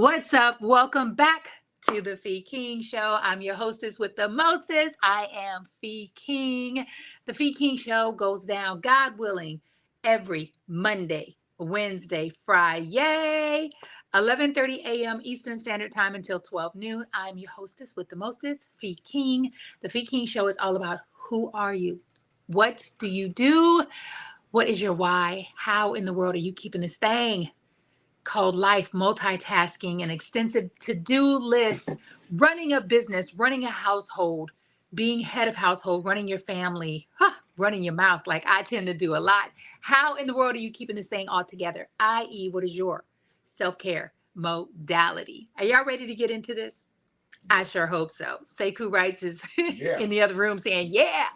What's up? Welcome back to the Fee King Show. I'm your hostess with the mostest. I am Fee King. The Fee King Show goes down, God willing, every Monday, Wednesday, Friday, 11:30 a.m. Eastern Standard Time until 12 noon. I'm your hostess with the mostest, Fee King. The Fee King Show is all about who are you? What do you do? What is your why? How in the world are you keeping this thing called life, multitasking, an extensive to-do list, running a business, running a household, being head of household, running your family, running your mouth like I tend to do a lot. How in the world are you keeping this thing all together? I.e., what is your self-care modality? Are y'all ready to get into this? I sure hope so. Sekou Wrights is in the other room saying, yeah.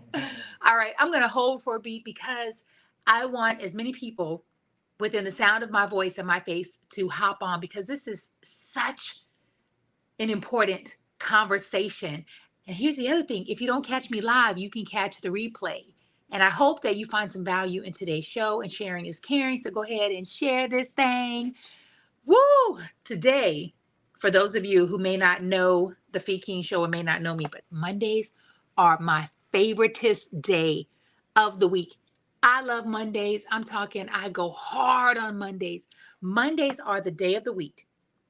All right, I'm going to hold for a beat because I want as many people within the sound of my voice and my face to hop on because this is such an important conversation. And here's the other thing. If you don't catch me live, you can catch the replay. And I hope that you find some value in today's show, and sharing is caring. So go ahead and share this thing. Woo! Today, for those of you who may not know the Fee King Show or may not know me, but Mondays are my favoritist day of the week. I love Mondays. I'm talking, I go hard on Mondays. Mondays are the day of the week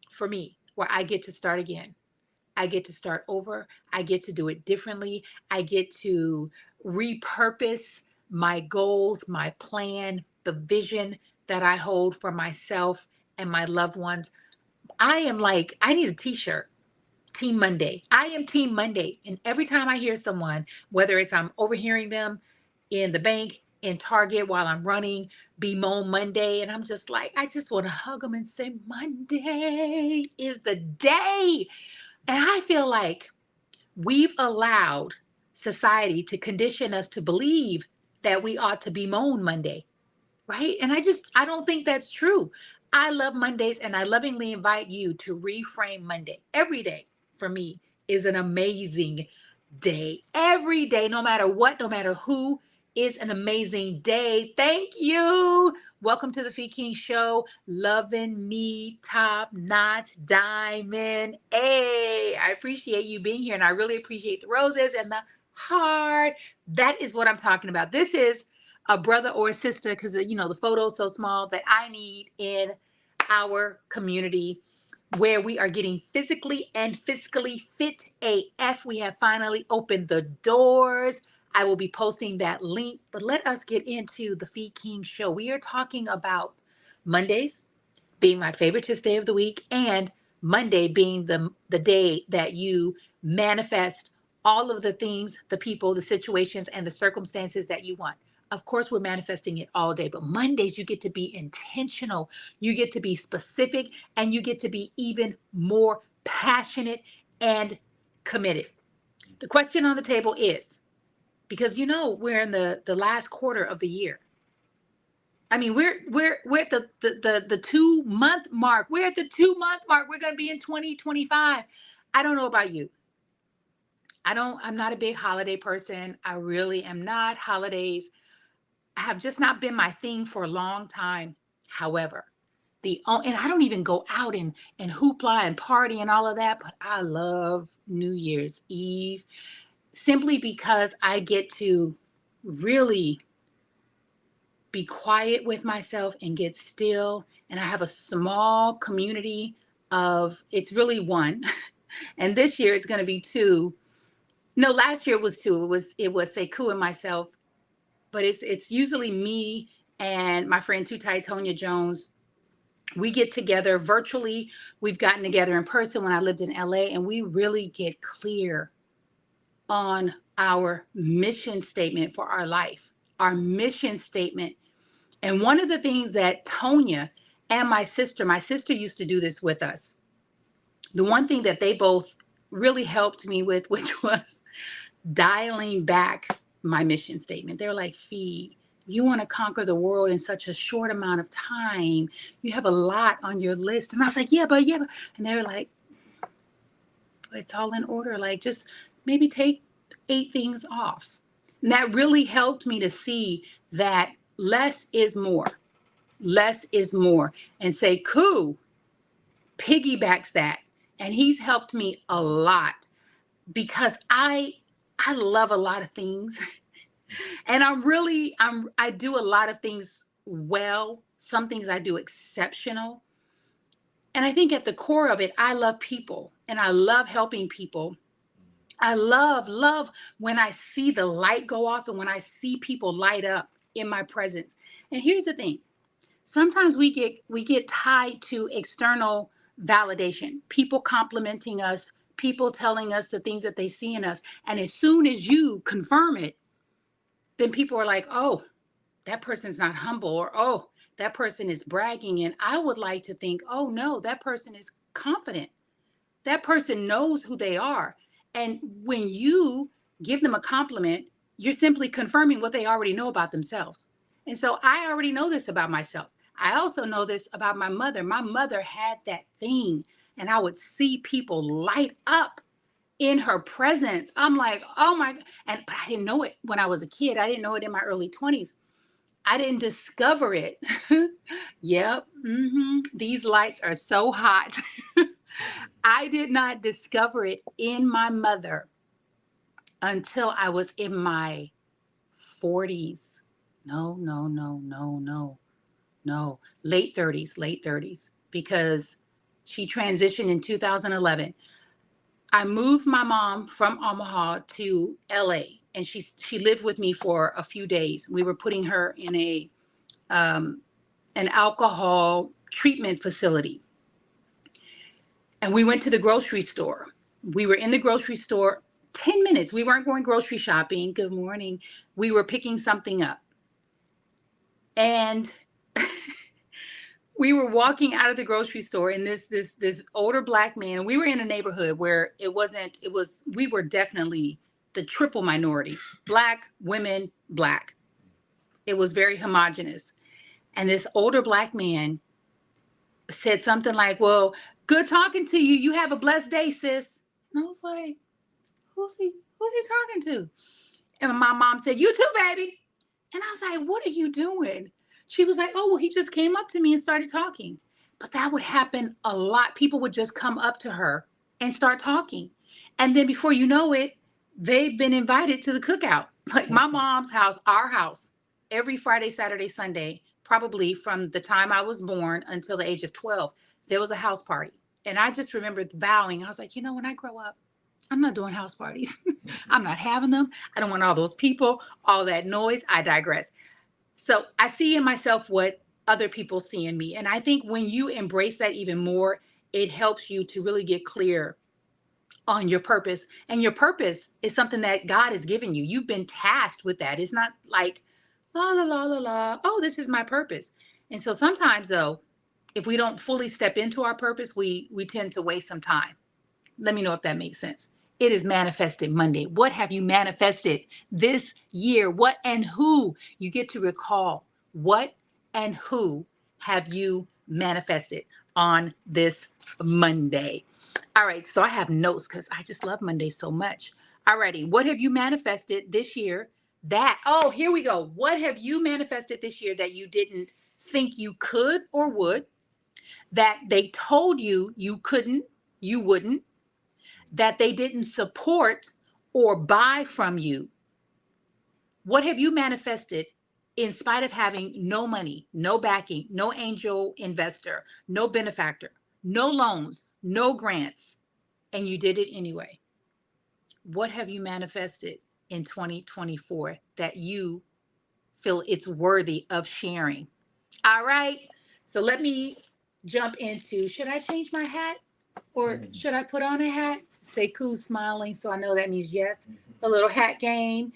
for me where I get to start again. I get to start over. I get to do it differently. I get to repurpose my goals, my plan, the vision that I hold for myself and my loved ones. I am like, I need a t-shirt. Team Monday. I am Team Monday. And every time I hear someone, whether it's I'm overhearing them in the bank, in Target while I'm running, bemoan Monday, and I'm just like, I just want to hug them and say, Monday is the day. And I feel like we've allowed society to condition us to believe that we ought to bemoan Monday, right? And I don't think that's true. I love Mondays, and I lovingly invite you to reframe Monday. Every day for me is an amazing day. Every day, no matter what, no matter who, is an amazing day. Thank you. Welcome to the Fee King Show. Loving me, top notch, diamond. Hey, I appreciate you being here, and I really appreciate the roses and the heart. That is what I'm talking about. This is a brother or a sister, because the photo is so small, that I need in our community where we are getting physically and fiscally fit AF. We have finally opened the doors. I will be posting that link, but let us get into the Fee King Show. We are talking about Mondays being my favoriteest day of the week, and Monday being the day that you manifest all of the things, the people, the situations, and the circumstances that you want. Of course, we're manifesting it all day, but Mondays, you get to be intentional. You get to be specific, and you get to be even more passionate and committed. The question on the table is, because we're in the last quarter of the year. I mean, we're at the 2 month mark. We're at the 2 month mark. We're going to be in 2025. I don't know about you. I'm not a big holiday person. I really am not. Holidays have just not been my thing for a long time. However, and I don't even go out and hoopla and party and all of that, but I love New Year's Eve simply because I get to really be quiet with myself and get still. And I have a small community it's really one. And this year it's going to be two. No, last year it was two. It was Sekou and myself, but it's usually me and my friend Tutai Tonya Jones. We get together virtually. We've gotten together in person when I lived in LA, and we really get clear on our mission statement for our life, our mission statement. And one of the things that Tonya and my sister used to do this with us. The one thing that they both really helped me with, which was dialing back my mission statement. They're like, Fee, you want to conquer the world in such a short amount of time. You have a lot on your list. And I was like, yeah, but. And they're like, it's all in order. Like, just maybe take 8 things off. And that really helped me to see that less is more. Less is more. And say, cool. piggybacks that. And he's helped me a lot because I love a lot of things. And I do a lot of things well. Some things I do exceptional. And I think at the core of it, I love people and I love helping people. I love when I see the light go off and when I see people light up in my presence. And here's the thing. Sometimes we get tied to external validation, people complimenting us, people telling us the things that they see in us. And as soon as you confirm it, then people are like, oh, that person's not humble, or oh, that person is bragging. And I would like to think, oh no, that person is confident. That person knows who they are. And when you give them a compliment, you're simply confirming what they already know about themselves. And so I already know this about myself. I also know this about my mother. My mother had that thing, and I would see people light up in her presence. I'm like, oh my, but I didn't know it when I was a kid. I didn't know it in my early 20s. I didn't discover it. Yep. These lights are so hot. I did not discover it in my mother until I was in my 40s. No. Late 30s, because she transitioned in 2011. I moved my mom from Omaha to LA, and she lived with me for a few days. We were putting her in an alcohol treatment facility. And we went to the grocery store. We were in the grocery store 10 minutes. We weren't going grocery shopping. Good morning. We were picking something up. And we were walking out of the grocery store, and this older Black man. We were in a neighborhood where we were definitely the triple minority: Black, women, Black. It was very homogenous. And this older Black man said something like, well, good talking to you. You have a blessed day, sis. And I was like, who's he talking to? And my mom said, you too, baby. And I was like, what are you doing? She was like, oh, well, he just came up to me and started talking. But that would happen a lot. People would just come up to her and start talking. And then before you know it, they've been invited to the cookout. Like my mom's house, our house, every Friday, Saturday, Sunday, probably from the time I was born until the age of 12, there was a house party. And I just remember vowing, I was like, when I grow up, I'm not doing house parties. I'm not having them. I don't want all those people, all that noise. I digress. So I see in myself what other people see in me. And I think when you embrace that even more, it helps you to really get clear on your purpose. And your purpose is something that God has given you. You've been tasked with that. It's not like, la, la, la, la, la. Oh, this is my purpose. And so sometimes, though, if we don't fully step into our purpose, we tend to waste some time. Let me know if that makes sense. It is Manifested Monday. What have you manifested this year? What and who? You get to recall what and who have you manifested on this Monday. All right, so I have notes because I just love Mondays so much. All righty, what have you manifested this year here we go. What have you manifested this year that you didn't think you could or would, that they told you you couldn't, you wouldn't, that they didn't support or buy from you? What have you manifested in spite of having no money, no backing, no angel investor, no benefactor, no loans, no grants, and you did it anyway? What have you manifested in 2024 that you feel it's worthy of sharing? All right. So let me jump into, should I change my hat or should I put on a hat? Sekou's smiling, so I know that means yes. A little hat game.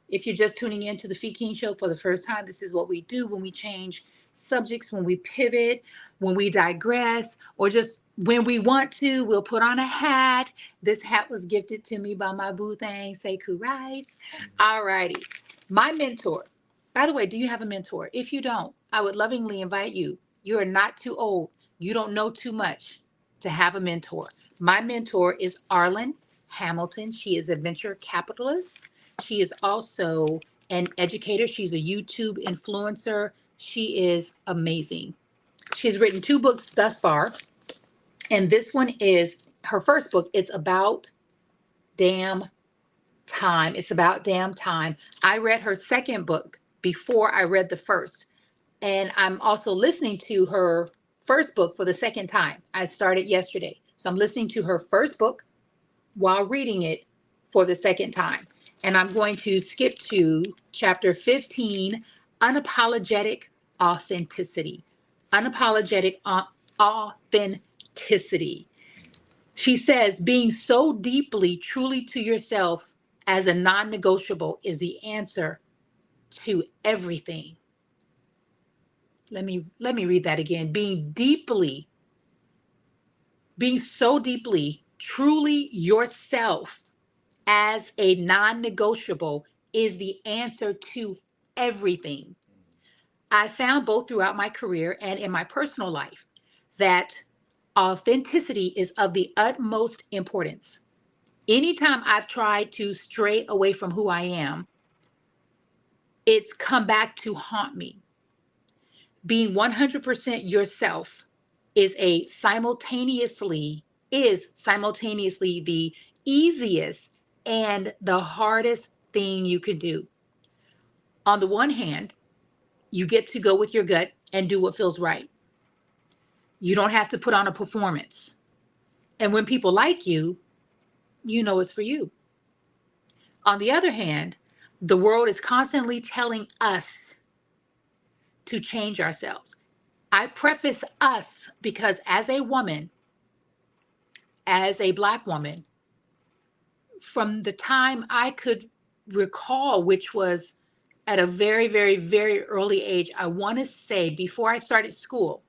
If you're just tuning in to the Fee King Show for the first time, this is what we do when we change subjects, when we pivot, when we digress, or just when we want to, we'll put on a hat. This hat was gifted to me by my boo thing, Sekou Writes. All righty. My mentor. By the way, do you have a mentor? If you don't, I would lovingly invite you. You are not too old. You don't know too much to have a mentor. My mentor is Arlen Hamilton. She is a venture capitalist. She is also an educator. She's a YouTube influencer. She is amazing. She's written 2 books thus far. And this one is her first book. It's about damn time. It's about damn time. I read her second book before I read the first. And I'm also listening to her first book for the second time. I started yesterday. So I'm listening to her first book while reading it for the second time. And I'm going to skip to chapter 15, Unapologetic Authenticity. Unapologetic authenticity. She says, being so deeply, truly to yourself as a non negotiable is the answer to everything. Let me read that again. Being so deeply, truly yourself as a non negotiable is the answer to everything. I found both throughout my career and in my personal life that authenticity is of the utmost importance. Anytime I've tried to stray away from who I am, it's come back to haunt me. Being 100% yourself is simultaneously the easiest and the hardest thing you could do. On the one hand, you get to go with your gut and do what feels right. You don't have to put on a performance. And when people like you, you know it's for you. On the other hand, the world is constantly telling us to change ourselves. I preface us because as a woman, as a Black woman, from the time I could recall, which was at a very, very, very early age, I want to say before I started school,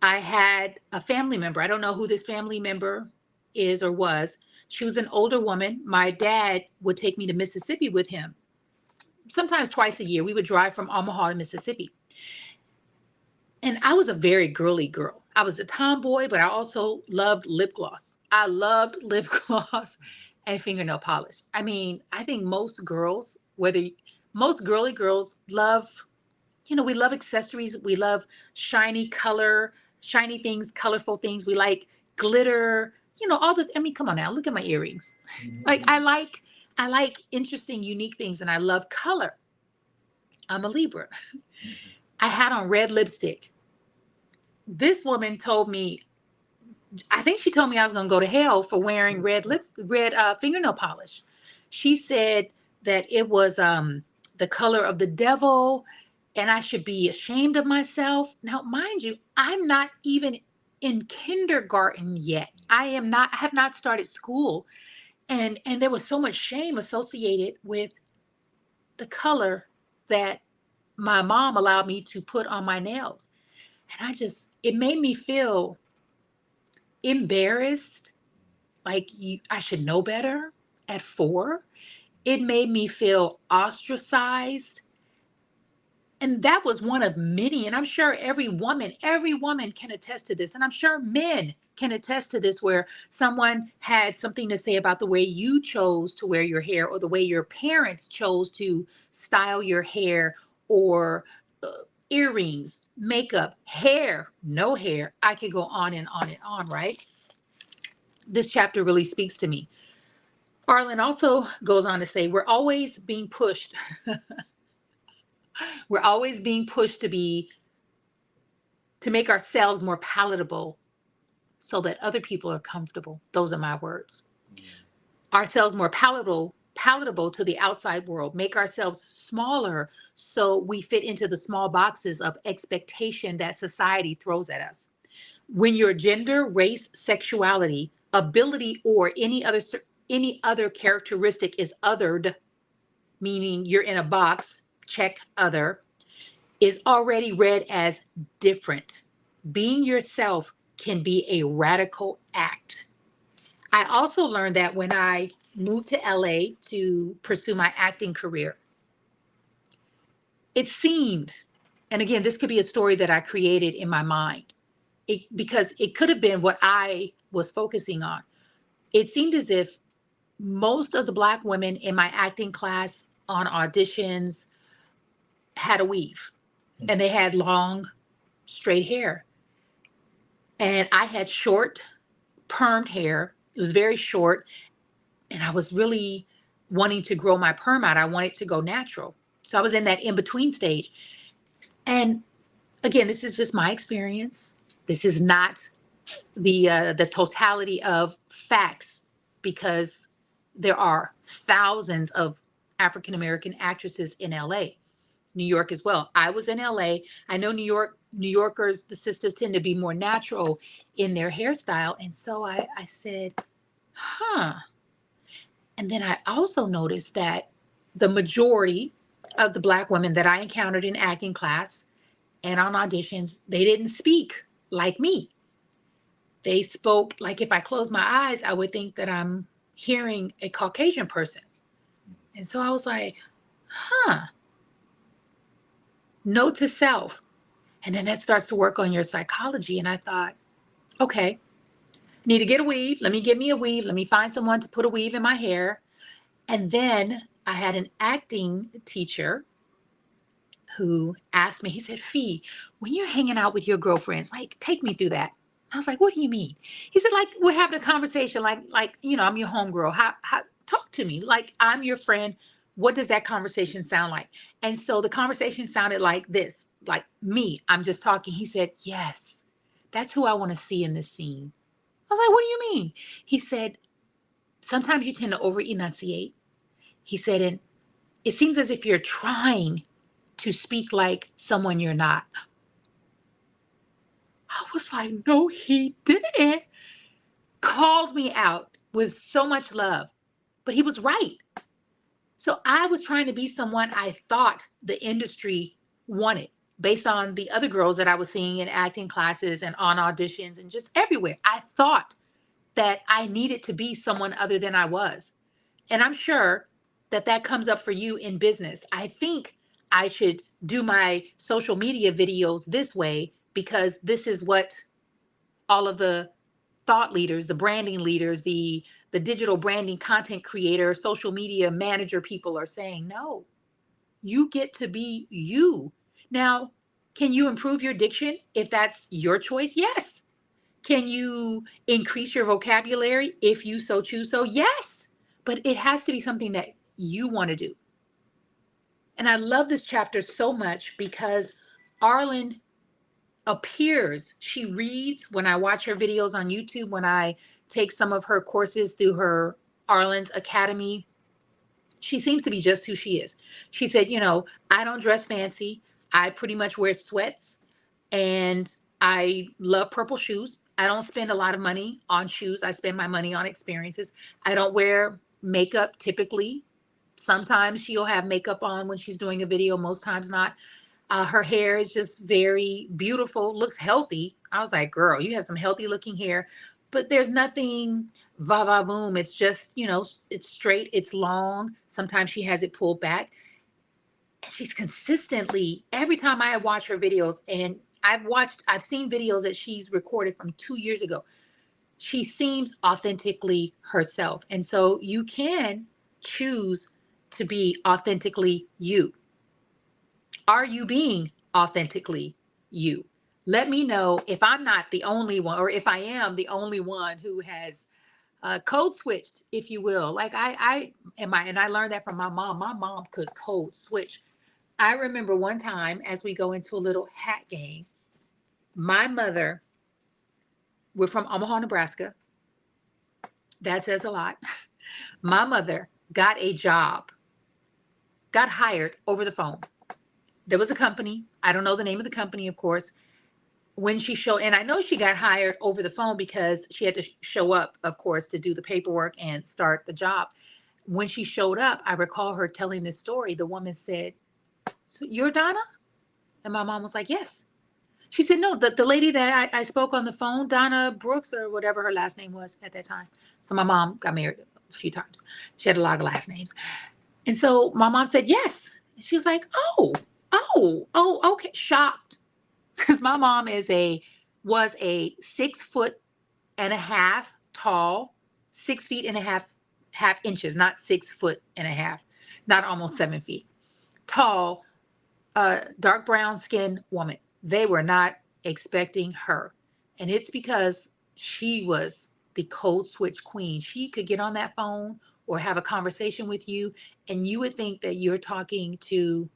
I had a family member. I don't know who this family member is or was. She was an older woman. My dad would take me to Mississippi with him. Sometimes twice a year. We would drive from Omaha to Mississippi. And I was a very girly girl. I was a tomboy, but I also loved lip gloss. I loved lip gloss and fingernail polish. I mean, I think most girls, most girly girls love, we love accessories. We love shiny color, shiny things, colorful things. We like glitter, come on now, look at my earrings. Like I like interesting, unique things, and I love color. I'm a Libra. I had on red lipstick. This woman told me, I think she told me I was going to go to hell for wearing red fingernail polish. She said that it was the color of the devil and I should be ashamed of myself. Now, mind you, I'm not even in kindergarten yet. I have not started school. And there was so much shame associated with the color that my mom allowed me to put on my nails. And it made me feel embarrassed, like I should know better at 4. It made me feel ostracized. And that was one of many. And I'm sure every woman can attest to this. And I'm sure men can attest to this, where someone had something to say about the way you chose to wear your hair or the way your parents chose to style your hair, or earrings, makeup, hair, no hair. I could go on and on and on, right? This chapter really speaks to me. Arlen also goes on to say, we're always being pushed. We're always being pushed to make ourselves more palatable so that other people are comfortable. Those are my words. Ourselves more palatable to the outside world, make ourselves smaller so we fit into the small boxes of expectation that society throws at us. When your gender, race, sexuality, ability, or any other characteristic is othered, meaning you're in a box, check other, is already read as different. Being yourself can be a radical act. I also learned that when I moved to LA to pursue my acting career, it seemed, and again, this could be a story that I created in my mind, because it could have been what I was focusing on. It seemed as if most of the Black women in my acting class on auditions had a weave, and they had long, straight hair. And I had short, permed hair. It was very short, and I was really wanting to grow my perm out. I wanted to go natural. So I was in that in-between stage. And again, this is just my experience. This is not the totality of facts, because there are thousands of African American actresses in LA, New York as well. I was in LA. I know New Yorkers, the sisters tend to be more natural in their hairstyle. And so I said, huh. And then I also noticed that the majority of the Black women that I encountered in acting class and on auditions, they didn't speak like me. They spoke like, if I close my eyes, I would think that I'm hearing a Caucasian person. And so I was like, huh, note to self. And then that starts to work on your psychology. And I thought, okay, need to get a weave. Let me get me a weave. Let me find someone to put a weave in my hair. And then I had an acting teacher who asked me, he said, Fee, when you're hanging out with your girlfriends, like, take me through that. I was like, what do you mean? He said, like, we're having a conversation, like, I'm your homegirl. How, talk to me. Like, I'm your friend. What does that conversation sound like? And so the conversation sounded like this, like me, I'm just talking. He said, yes, that's who I want to see in this scene. I was like, what do you mean? He said, sometimes you tend to over enunciate. He said, and it seems as if you're trying to speak like someone you're not. I was like, no, he didn't. Called me out with so much love, but he was right. So I was trying to be someone I thought the industry wanted based on the other girls that I was seeing in acting classes and on auditions and just everywhere. I thought that I needed to be someone other than I was. And I'm sure that that comes up for you in business. I think I should do my social media videos this way because this is what all of the thought leaders, the branding leaders, the digital branding content creator, social media manager people are saying. No, you get to be you. Now, can you improve your diction if that's your choice? Yes. Can you increase your vocabulary if you so choose so? Yes. But it has to be something that you want to do. And I love this chapter so much because Arlen appears, she reads when I watch her videos on YouTube, when I take some of her courses through her Arlen's Academy. She seems to be just who she is. She said, I don't dress fancy. I pretty much wear sweats and I love purple shoes. I don't spend a lot of money on shoes. I spend my money on experiences. I don't wear makeup typically. Sometimes she'll have makeup on when she's doing a video, most times not. Her hair is just very beautiful, looks healthy. I was like, girl, you have some healthy looking hair, but there's nothing va-va-voom. It's just, it's straight, it's long. Sometimes she has it pulled back. And she's consistently, every time I watch her videos, and I've seen videos that she's recorded from 2 years ago. She seems authentically herself. And so you can choose to be authentically you. Are you being authentically you? Let me know if I'm not the only one, or if I am the only one who has code switched, if you will. Like and I learned that from my mom. My mom could code switch. I remember one time as we go into a little hat game, my mother, we're from Omaha, Nebraska. That says a lot. My mother got a job, got hired over the phone. There was a company. I don't know the name of the company, of course. When she showed, and I know she got hired over the phone because she had to show up, of course, to do the paperwork and start the job. When she showed up, I recall her telling this story. The woman said, so you're Donna? And my mom was like, yes. She said, no, the lady that I spoke on the phone, Donna Brooks or whatever her last name was at that time. So my mom got married a few times. She had a lot of last names. And so my mom said, yes. And she was like, oh, okay. Shocked. Because my mom was a 6'1.5" tall, 6 feet and a half inches, not 6'1.5", not almost 7 feet tall, dark brown skinned woman. They were not expecting her. And it's because she was the code switch queen. She could get on that phone or have a conversation with you, and you would think that you're talking to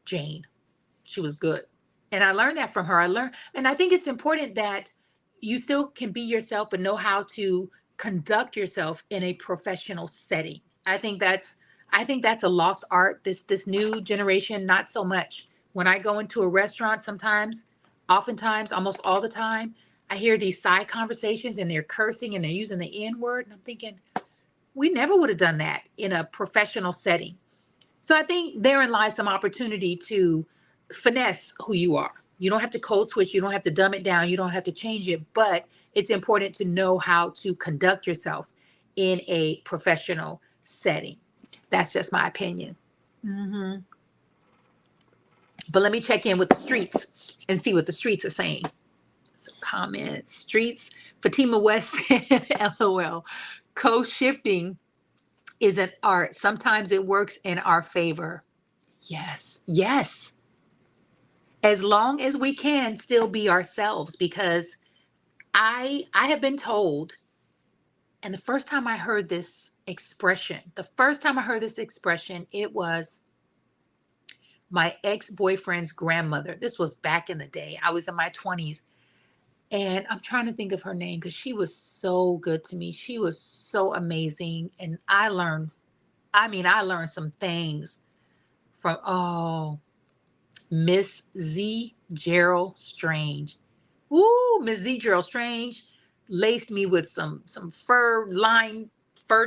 Jane. She was good. And I learned that from her. And I think it's important that you still can be yourself, but know how to conduct yourself in a professional setting. I think that's a lost art. This new generation, not so much. When I go into a restaurant, oftentimes, almost all the time, I hear these side conversations and they're cursing and they're using the N word. And I'm thinking, we never would have done that in a professional setting. So I think therein lies some opportunity to finesse who you are. You don't have to code switch. You don't have to dumb it down. You don't have to change it. But it's important to know how to conduct yourself in a professional setting. That's just my opinion. But let me check in with the streets and see what the streets are saying. So comments, streets, Fatima West, LOL. Co-shifting is an art. Sometimes it works in our favor. Yes, yes. As long as we can still be ourselves, because I have been told, and the first time I heard this expression, it was my ex-boyfriend's grandmother. This was back in the day. I was in my 20s, and I'm trying to think of her name because she was so good to me. She was so amazing, and I learned some things from Miss Z. Gerald Strange. Ooh, Miss Z. Gerald Strange laced me with some fur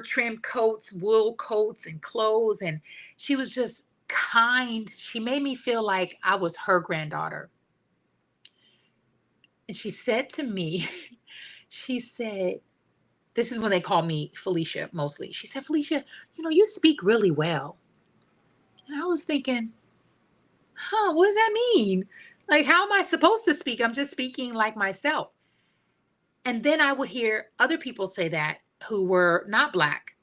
trim coats, wool coats, and clothes. And she was just kind. She made me feel like I was her granddaughter. And she said to me, she said, this is when they call me Felicia mostly. She said, Felicia, you speak really well. And I was thinking, what does that mean? Like, how am I supposed to speak? I'm just speaking like myself. And then I would hear other people say that who were not Black.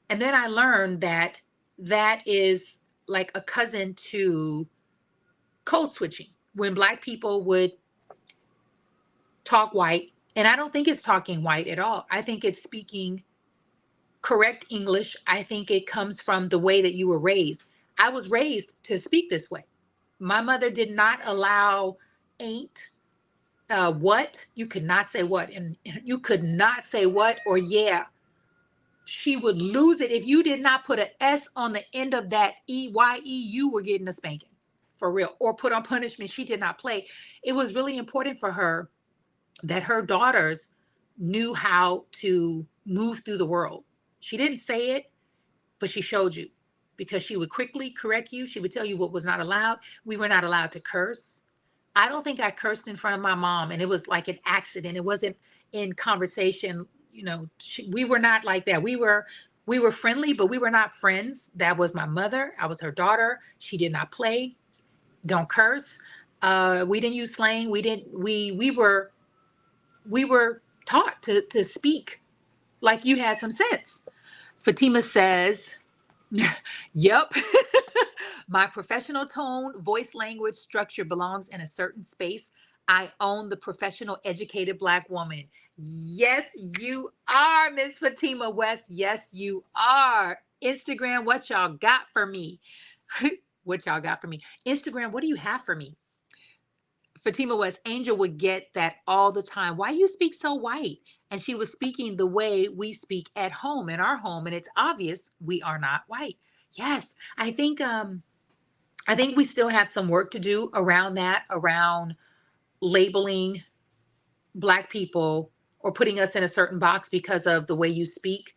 And then I learned that that is like a cousin to code switching. When Black people would talk white, and I don't think it's talking white at all. I think it's speaking correct English. I think it comes from the way that you were raised. I was raised to speak this way. My mother did not allow ain't, what. You could not say what, and you could not say what or yeah. She would lose it if you did not put an S on the end of that EYE. You were getting a spanking for real, or put on punishment. She did not play. It was really important for her that her daughters knew how to move through the world. She didn't say it, but she showed you, because she would quickly correct you. She would tell you what was not allowed. We were not allowed to curse. I don't think I cursed in front of my mom, and it was like an accident. It wasn't in conversation. We were not like that. We were friendly, but we were not friends. That was my mother. I was her daughter. She did not play. Don't curse. We didn't use slang. We were taught to speak like you had some sense. Fatima says, yep. My professional tone, voice, language, structure belongs in a certain space. I own the professional, educated Black woman. Yes, you are, Miss Fatima West. Yes, you are. Instagram, what y'all got for me? What y'all got for me? Instagram, what do you have for me? Fatima West, Angel would get that all the time. Why you speak so white? And she was speaking the way we speak at home, in our home, and it's obvious we are not white. Yes, I think we still have some work to do around that, around labeling Black people or putting us in a certain box because of the way you speak.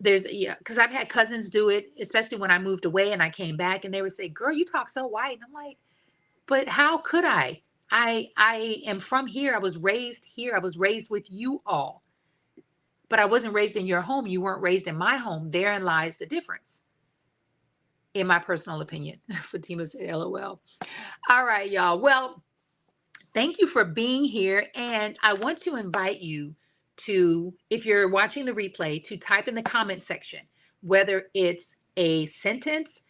Because I've had cousins do it, especially when I moved away and I came back, and they would say, "Girl, you talk so white." And I'm like, but how could I? I am from here. I was raised here. I was raised with you all. But I wasn't raised in your home. You weren't raised in my home. Therein lies the difference, in my personal opinion. Fatima said, LOL. All right, y'all. Well, thank you for being here. And I want to invite you to, if you're watching the replay, to type in the comment section, whether it's a sentence,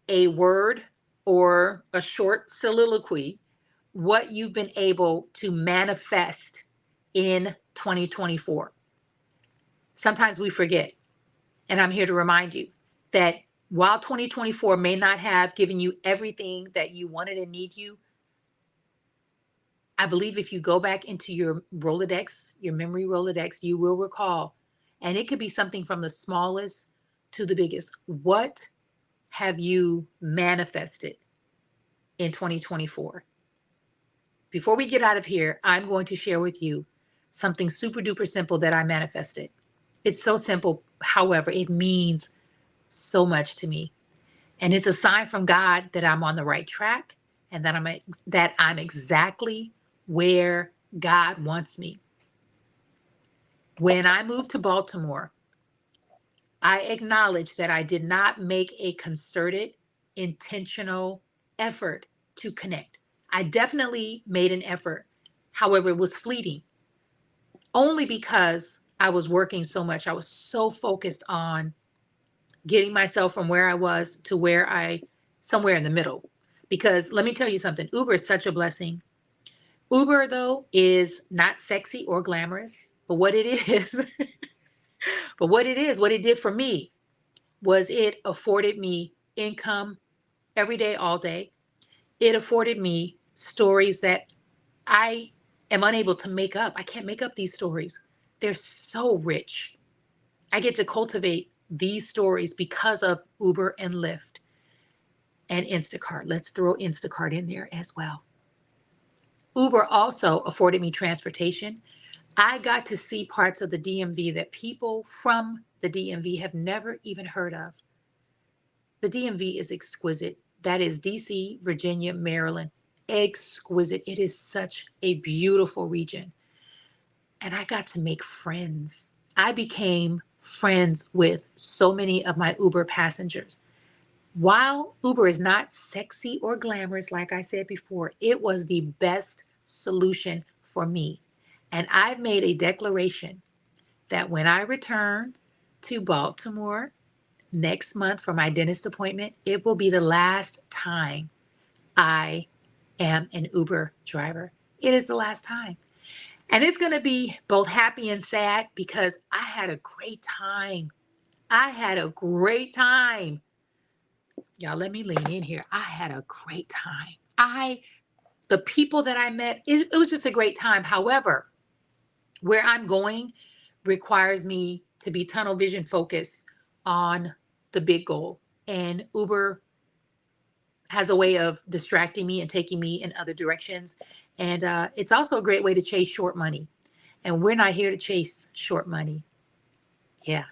a word, or a short soliloquy, what you've been able to manifest in 2024. Sometimes we forget. And I'm here to remind you that while 2024 may not have given you everything that you wanted and need you, I believe if you go back into your Rolodex, your memory Rolodex, you will recall, and it could be something from the smallest to the biggest. What have you manifested in 2024? Before we get out of here, I'm going to share with you something super duper simple that I manifested. It's so simple. However, it means so much to me. And it's a sign from God that I'm on the right track and that I'm exactly where God wants me. When I moved to Baltimore, I acknowledge that I did not make a concerted, intentional effort to connect. I definitely made an effort. However, it was fleeting only because I was working so much. I was so focused on getting myself from where I was to somewhere in the middle. Because let me tell you something, Uber is such a blessing. Uber, though, is not sexy or glamorous, but what it is, what it did for me was it afforded me income every day, all day. It afforded me stories that I am unable to make up. I can't make up these stories. They're so rich. I get to cultivate these stories because of Uber and Lyft and Instacart. Let's throw Instacart in there as well. Uber also afforded me transportation. I got to see parts of the DMV that people from the DMV have never even heard of. The DMV is exquisite. That is DC, Virginia, Maryland. Exquisite. It is such a beautiful region. And I got to make friends. I became friends with so many of my Uber passengers. While Uber is not sexy or glamorous, like I said before, it was the best solution for me. And I've made a declaration that when I return to Baltimore next month for my dentist appointment, it will be the last time I am an Uber driver. It is the last time. And it's going to be both happy and sad because I had a great time. I had a great time. Y'all, let me lean in here. I had a great time. The people that I met, it was just a great time. However, where I'm going requires me to be tunnel vision focused on the big goal. And Uber has a way of distracting me and taking me in other directions. And it's also a great way to chase short money. And we're not here to chase short money. Yeah.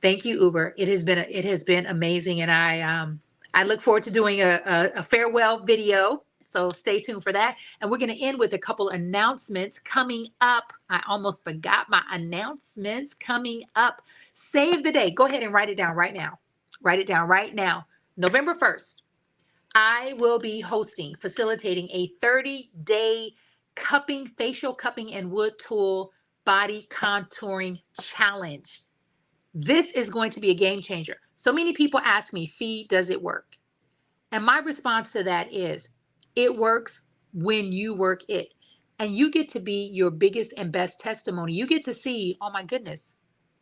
Thank you, Uber. It has been amazing. And I look forward to doing a farewell video. So stay tuned for that. And we're going to end with a couple announcements coming up. I almost forgot my announcements coming up. Save the day. Go ahead and write it down right now. Write it down right now. November 1st, I will be facilitating a 30-day facial cupping and wood tool body contouring challenge. This is going to be a game changer. So many people ask me, Fee, does it work? And my response to that is, it works when you work it. And you get to be your biggest and best testimony. You get to see, oh my goodness,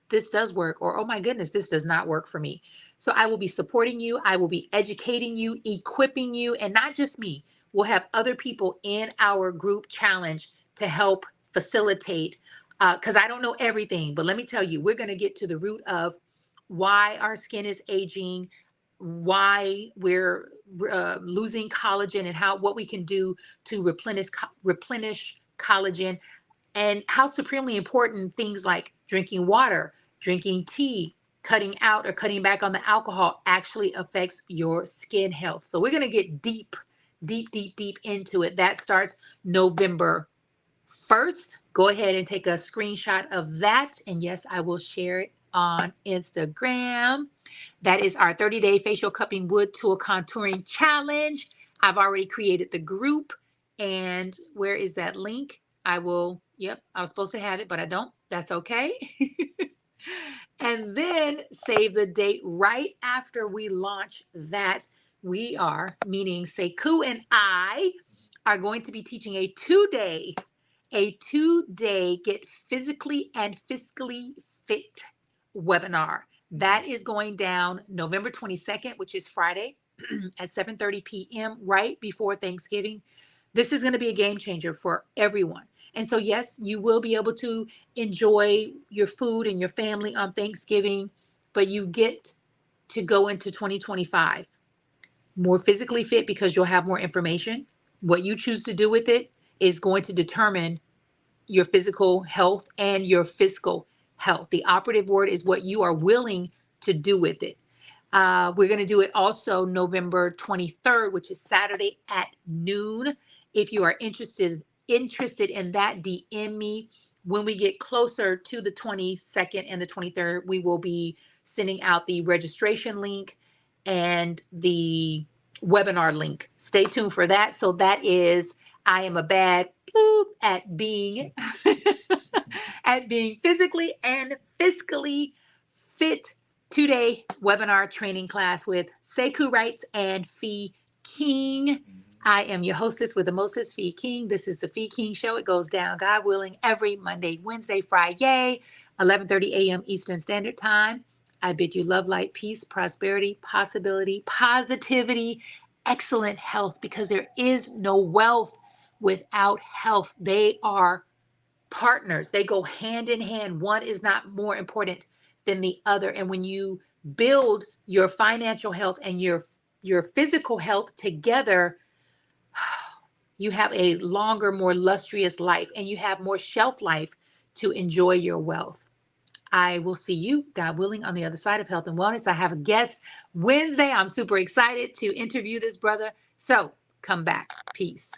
this does work, or oh my goodness, this does not work for me. So I will be supporting you. I will be educating you, equipping you, and not just me. We'll have other people in our group challenge to help facilitate, because I don't know everything, but let me tell you, we're going to get to the root of why our skin is aging, why we're losing collagen, and what we can do to replenish collagen, and how supremely important things like drinking water, drinking tea, cutting out or cutting back on the alcohol actually affects your skin health. So we're going to get deep into it. That starts November 1st. Go ahead and take a screenshot of that. And yes, I will share it on Instagram. That is our 30-day facial cupping wood tool contouring challenge. I've already created the group. And where is that link? I was supposed to have it, but I don't. That's okay. And then save the date right after we launch that. We are, meaning Sekou and I, are going to be teaching a 2-day a 2-day Get Physically and Fiscally Fit webinar. That is going down November 22nd, which is Friday at 7:30 p.m. right before Thanksgiving. This is going to be a game changer for everyone. And so, yes, you will be able to enjoy your food and your family on Thanksgiving, but you get to go into 2025 more physically fit because you'll have more information. What you choose to do with it is going to determine your physical health and your fiscal health. The operative word is what you are willing to do with it. We're going to do it also November 23rd, which is Saturday at noon. If you are interested in that, DM me. When we get closer to the 22nd and the 23rd, we will be sending out the registration link and the webinar link. Stay tuned for that. So that is I am a bad boop at being at being physically and fiscally fit 2-day webinar training class with Sekou Wrights and Fee King. I am your hostess with the mostest, Fee King. This is the Fee King Show. It goes down, God willing, every Monday, Wednesday, Friday, 11:30 a.m. Eastern Standard Time. I bid you love, light, peace, prosperity, possibility, positivity, excellent health, because there is no wealth without health. They are partners. They go hand in hand. One is not more important than the other. And when you build your financial health and your physical health together, you have a longer, more lustrous life, and you have more shelf life to enjoy your wealth. I will see you, God willing, on the other side of health and wellness. I have a guest Wednesday. I'm super excited to interview this brother. So come back. Peace.